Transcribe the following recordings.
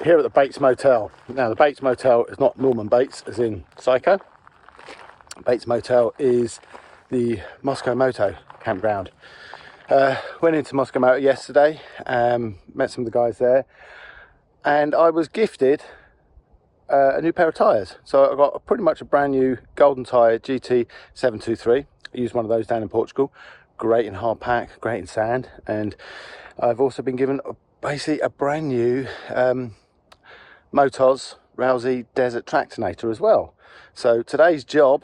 here at the Bates Motel. Now the Bates Motel is not Norman Bates as in Psycho. Bates Motel is the Mosko Moto campground. Went into Mosko Moto yesterday, met some of the guys there, and I was gifted a new pair of tyres. So I got pretty much a brand new golden tyre GT723. I used one of those down in Portugal. Great in hard pack, great in sand, and I've also been given basically a brand new Motos Rousey Desert Tractonator as well. So today's job,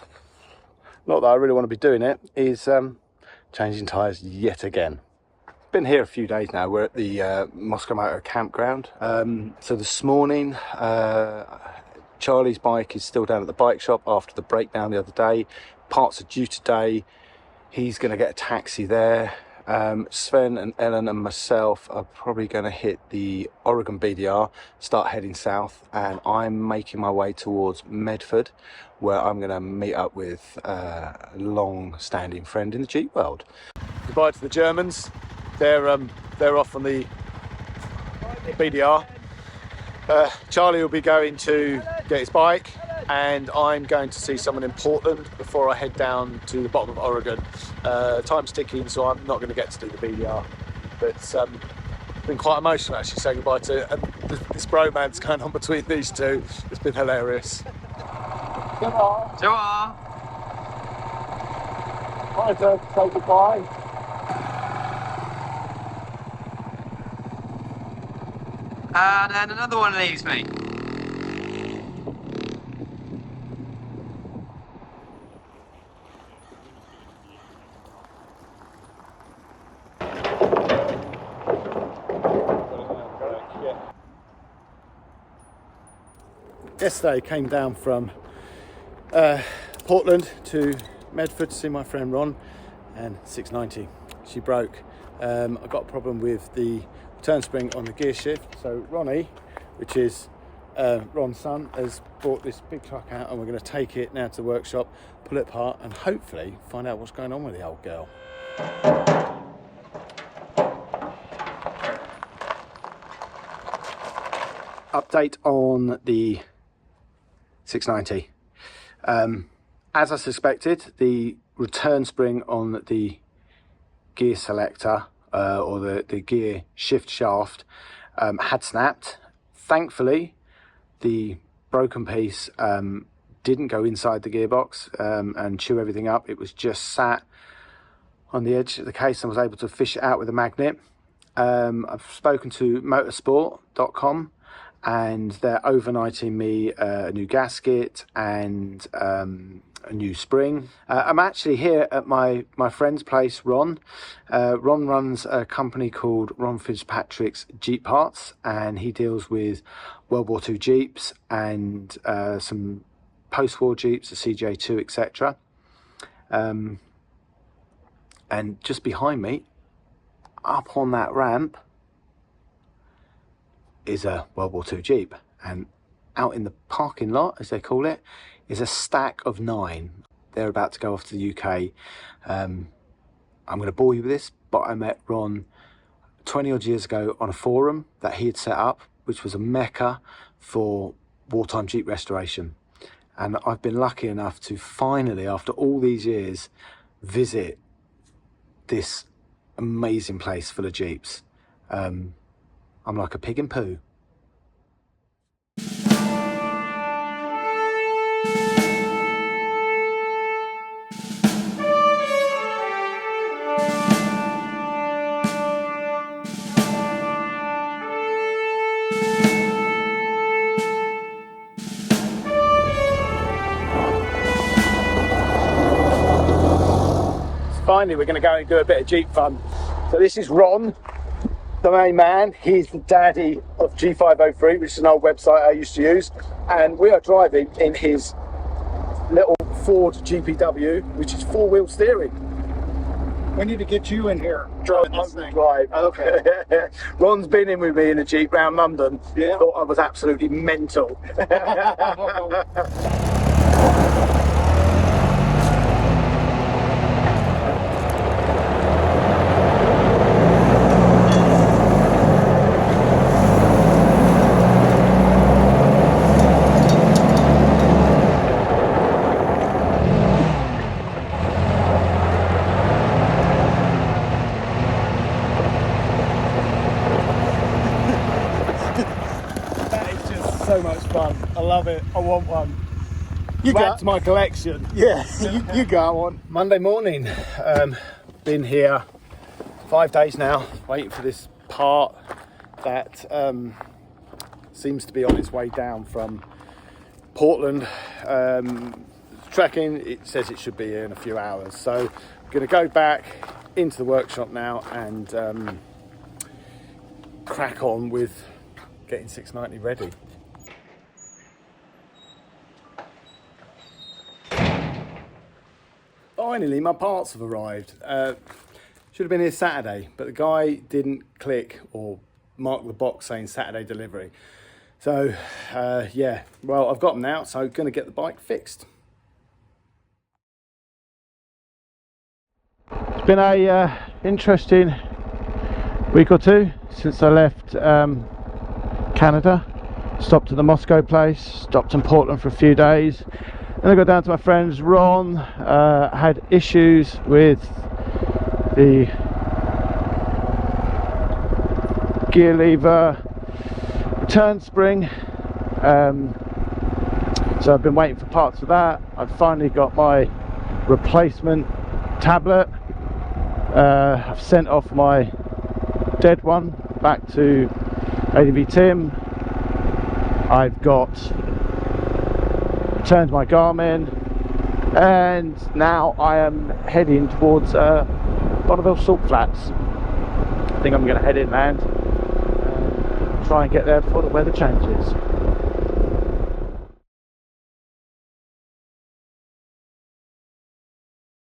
not that I really want to be doing it, is changing tyres yet again. Been here a few days now. We're at the Mosko Moto campground. So this morning, Charlie's bike is still down at the bike shop after the breakdown the other day. Parts are due today. He's going to get a taxi there. Sven and Ellen and myself are probably going to hit the Oregon BDR, start heading south, and I'm making my way towards Medford, where I'm going to meet up with a long-standing friend in the Jeep world. Goodbye to the Germans. They're off on the BDR. Charlie will be going to get his bike, and I'm going to see someone in Portland before I head down to the bottom of Oregon. Time's ticking, so I'm not going to get to do the BDR. But it's been quite emotional actually saying goodbye to, and this bromance going on between these two. It's been hilarious. Ta-ra. Right, say goodbye. And then another one leaves me. Yesterday came down from Portland to Medford to see my friend Ron, and 690 she broke. I got a problem with the turn spring on the gear shift, so Ronnie, which is Ron's son, has brought this big truck out, and we're going to take it now to the workshop, pull it apart, and hopefully find out what's going on with the old girl. Update on the 690. As I suspected, the return spring on the gear selector or the gear shift shaft had snapped. Thankfully, the broken piece didn't go inside the gearbox and chew everything up. It was just sat on the edge of the case and was able to fish it out with a magnet. I've spoken to motorsport.com, and they're overnighting me a new gasket and a new spring. I'm actually here at my friend's place, Ron. Ron runs a company called Ron Fitzpatrick's Jeep Parts, and he deals with World War II Jeeps and some post-war Jeeps, the CJ2, etc. And just behind me, up on that ramp, is a World War II Jeep, and out in the parking lot, as they call it, is a stack of 9. They're about to go off to the UK. I'm going to bore you with this, but I met Ron 20 odd years ago on a forum that he had set up, which was a mecca for wartime Jeep restoration. And I've been lucky enough to finally, after all these years, visit this amazing place full of Jeeps. I'm like a pig in poo. Finally, we're going to go and do a bit of Jeep fun. So this is Ron, the main man. He's the daddy of G503, which is an old website I used to use, and we are driving in his little Ford GPW, which is 4-wheel steering. We need to get you in here driving this thing. Right. Okay. Ron's been in with me in a Jeep round London. Yeah. Thought I was absolutely mental. fun. I love it. I want one. You Add to my collection. Yeah, You go on. Monday morning. Been here 5 days now, waiting for this part that seems to be on its way down from Portland. Tracking, it says it should be here in a few hours. So I'm going to go back into the workshop now and crack on with getting 690 ready. Finally, my parts have arrived. Should have been here Saturday, but the guy didn't click or mark the box saying Saturday delivery. So, yeah, well, I've got them now, so I'm going to get the bike fixed. It's been a interesting week or two since I left Canada. Stopped at the Mosko place, stopped in Portland for a few days. Then I got down to my friend's Ron, had issues with the gear lever return spring, so I've been waiting for parts of that. I've finally got my replacement tablet. I've sent off my dead one back to ADV Tim. I've got returned my Garmin, and now I am heading towards Bonneville Salt Flats. I think I'm going to head inland and try and get there before the weather changes.